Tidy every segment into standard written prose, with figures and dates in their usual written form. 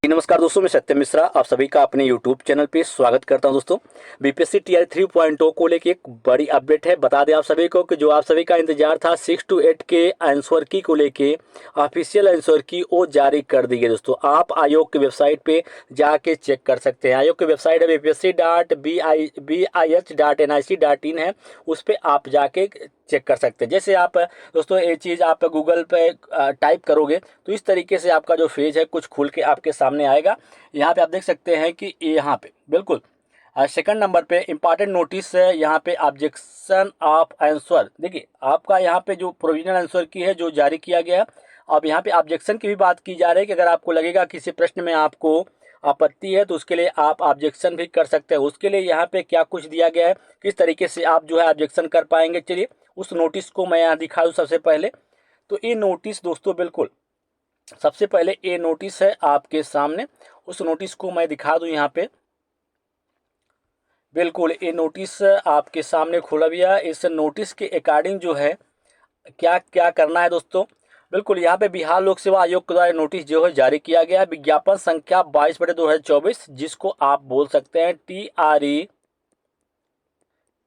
नमस्कार दोस्तों, मैं सत्यम मिश्रा आप सभी का अपने YouTube चैनल पे स्वागत करता हूं। दोस्तों, बीपीएससी टीआरई 3.0 को लेके एक बड़ी अपडेट है। बता दें आप सभी को कि जो आप सभी का इंतजार था 6 to 8 के आंसर की को लेके ऑफिशियल आंसर की वो जारी कर दी गई। दोस्तों, आप आयोग की वेबसाइट पे जाके चेक कर सकते हैं। आयोग की वेबसाइट है bpsc.bih.nic.in है, उस पर आप जाके चेक कर सकते हैं। जैसे आप दोस्तों ये चीज़ आप गूगल पे टाइप करोगे तो इस तरीके से आपका जो पेज है कुछ खुल के आपके सामने आएगा। यहाँ पे आप देख सकते हैं कि यहाँ पे बिल्कुल सेकंड नंबर पे इंपॉर्टेंट नोटिस है। यहाँ पे ऑब्जेक्शन ऑफ आंसर, देखिए आपका यहाँ पे जो प्रोविजनल आंसर की है जो जारी किया गया है। अब यहाँ पे ऑब्जेक्शन की भी बात की जा रही है कि अगर आपको लगेगा किसी प्रश्न में आपको आपत्ति है तो उसके लिए आप ऑब्जेक्शन भी कर सकते हैं। उसके लिए यहाँ पे क्या कुछ दिया गया है, किस तरीके से आप जो है ऑब्जेक्शन कर पाएंगे, चलिए उस नोटिस को मैं यहाँ दिखा दूँ। सबसे पहले तो ये नोटिस दोस्तों बिल्कुल सबसे पहले ये नोटिस है आपके सामने, उस नोटिस को मैं दिखा दूं। यहाँ पे बिल्कुल ये नोटिस आपके सामने खुला भी है। इस नोटिस के अकॉर्डिंग जो है क्या क्या करना है दोस्तों, बिल्कुल यहाँ पे बिहार लोक सेवा आयोग के द्वारा नोटिस जो है जारी किया गया है, विज्ञापन संख्या 22/2024, जिसको आप बोल सकते हैं TRE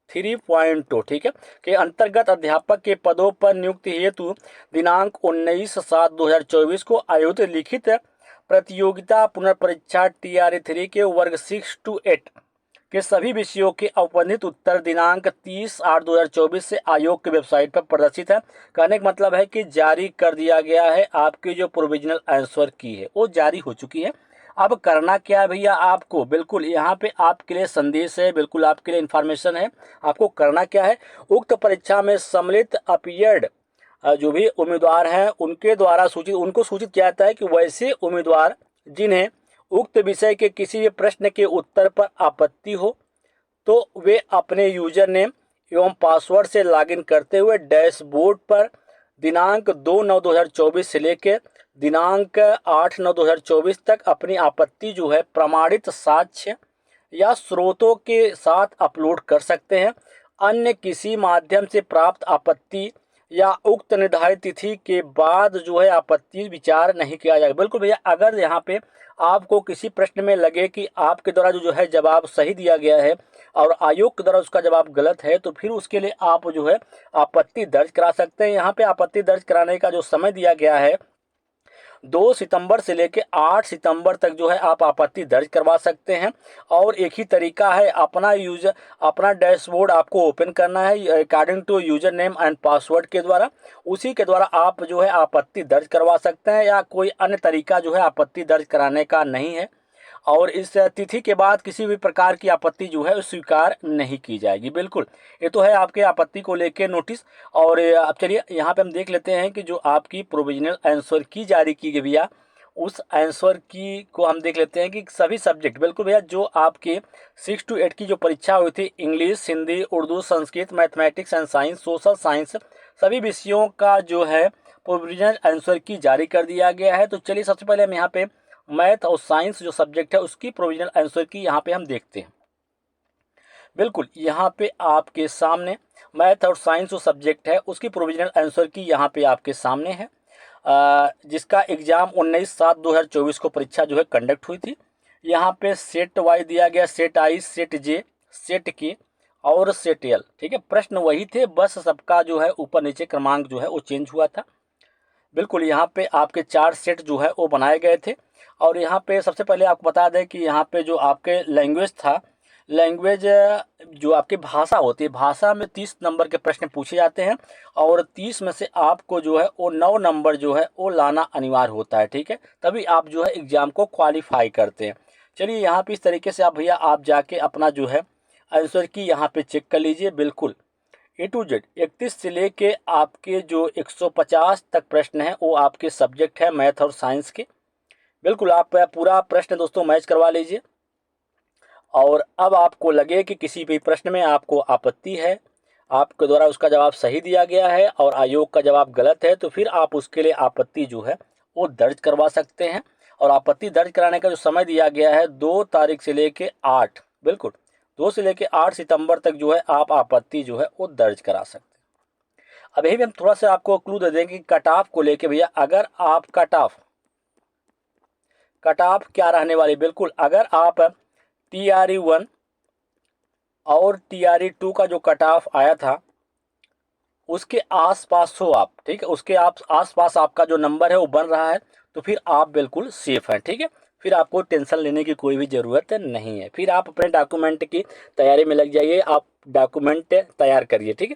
3.2, ठीक है, के अंतर्गत अध्यापक के पदों पर नियुक्ति हेतु दिनांक 19/7/2024 को आयोजित लिखित प्रतियोगिता पुनर्परीक्षा TRE 3 के वर्ग 6 to 8 के सभी विषयों के औपबंधित उत्तर दिनांक 30/8/2024 से आयोग की वेबसाइट पर प्रदर्शित है। कहने का मतलब है कि जारी कर दिया गया है। आपकी जो प्रोविजनल आंसर की है वो जारी हो चुकी है। अब करना क्या है भैया, आपको बिल्कुल यहाँ पे आपके लिए संदेश है, बिल्कुल आपके लिए इन्फॉर्मेशन है। आपको करना क्या है, उक्त परीक्षा में सम्मिलित अपीयर्ड जो भी उम्मीदवार हैं उनके द्वारा उनको सूचित किया जाता है कि वैसे उम्मीदवार जिन्हें उक्त विषय के किसी भी प्रश्न के उत्तर पर आपत्ति हो तो वे अपने यूजर नेम एवं पासवर्ड से लॉगिन करते हुए डैशबोर्ड पर दिनांक 2/9/2024 से लेकर दिनांक 8/9/2024 तक अपनी आपत्ति जो है प्रमाणित साक्ष्य या स्रोतों के साथ अपलोड कर सकते हैं। अन्य किसी माध्यम से प्राप्त आपत्ति या उक्त निर्धारित तिथि के बाद जो है आपत्ति विचार नहीं किया जाएगा। बिल्कुल भैया, अगर यहाँ पे आपको किसी प्रश्न में लगे कि आपके द्वारा जो है जवाब सही दिया गया है और आयोग के द्वारा उसका जवाब गलत है तो फिर उसके लिए आप जो है आपत्ति दर्ज करा सकते हैं। यहाँ पे आपत्ति दर्ज कराने का जो समय दिया गया है 2 सितंबर से लेकर 8 सितंबर तक जो है आप आपत्ति दर्ज करवा सकते हैं। और एक ही तरीका है, अपना डैशबोर्ड आपको ओपन करना है according to user name and password के द्वारा, उसी के द्वारा आप जो है आपत्ति दर्ज करवा सकते हैं, या कोई अन्य तरीका जो है आपत्ति दर्ज कराने का नहीं है। और इस तिथि के बाद किसी भी प्रकार की आपत्ति जो है स्वीकार नहीं की जाएगी। बिल्कुल, ये तो है आपके आपत्ति को लेके नोटिस। और अब चलिए यहाँ पे हम देख लेते हैं कि जो आपकी प्रोविजनल आंसर की जारी की गई भैया, उस आंसर की को हम देख लेते हैं कि सभी सब्जेक्ट, बिल्कुल भैया, जो आपके 6 to 8 की जो परीक्षा हुई थी, English, Hindi, Urdu, Sanskrit, mathematics and science, social science, सभी विषयों का जो है प्रोविजनल आंसर की जारी कर दिया गया है। तो चलिए सबसे पहले हम यहाँ पे मैथ और साइंस जो सब्जेक्ट है उसकी प्रोविजनल आंसर की यहाँ पे हम देखते हैं। बिल्कुल यहाँ पे आपके सामने मैथ और साइंस जो सब्जेक्ट है उसकी प्रोविजनल आंसर की यहाँ पे आपके सामने है, जिसका एग्जाम 19/7/2024 को परीक्षा जो है कंडक्ट हुई थी। यहाँ पे सेट वाइज दिया गया, सेट आई, सेट जे, सेट के और सेट एल, ठीक है। प्रश्न वही थे, बस सबका जो है ऊपर नीचे क्रमांक जो है वो चेंज हुआ था। बिल्कुल यहाँ पे आपके 4 सेट जो है वो बनाए गए थे। और यहाँ पे सबसे पहले आपको बता दें कि यहाँ पे जो आपके लैंग्वेज था, लैंग्वेज जो आपकी भाषा होती है, भाषा में 30 नंबर के प्रश्न पूछे जाते हैं और 30 में से आपको जो है वो 9 नंबर जो है वो लाना अनिवार्य होता है, ठीक है, तभी आप जो है एग्ज़ाम को क्वालिफाई करते हैं। चलिए यहाँ पे इस तरीके से आप भैया आप जाके अपना जो है आंसर की यहाँ पे चेक कर लीजिए। बिल्कुल A to Z 31 से लेके आपके जो 150 तक प्रश्न है वो आपके सब्जेक्ट है मैथ और साइंस के। बिल्कुल आप पूरा प्रश्न दोस्तों मैच करवा लीजिए। और अब आपको लगे कि किसी भी प्रश्न में आपको आपत्ति है, आपके द्वारा उसका जवाब सही दिया गया है और आयोग का जवाब गलत है, तो फिर आप उसके लिए आपत्ति जो है वो दर्ज करवा सकते हैं। और आपत्ति दर्ज कराने का जो समय दिया गया है 2 तारीख से लेके 8, बिल्कुल 2 से लेके 8 सितंबर तक जो है आप आपत्ति जो है वो दर्ज करा सकते हैं। अब यही भी हम थोड़ा सा आपको क्लू दे देंगे कि कट ऑफ को लेके भैया, अगर आप कट ऑफ कट ऑफ क्या रहने वाली, बिल्कुल अगर आप TRE 1 और TRE 2 का जो कट ऑफ आया था उसके आसपास हो आप, ठीक है, उसके आप आसपास आपका जो नंबर है वो बन रहा है, तो फिर आप बिल्कुल सेफ हैं, ठीक है। फिर आपको टेंशन लेने की कोई भी ज़रूरत नहीं है। फिर आप अपने डॉक्यूमेंट की तैयारी में लग जाइए, आप डॉक्यूमेंट तैयार करिए, ठीक है।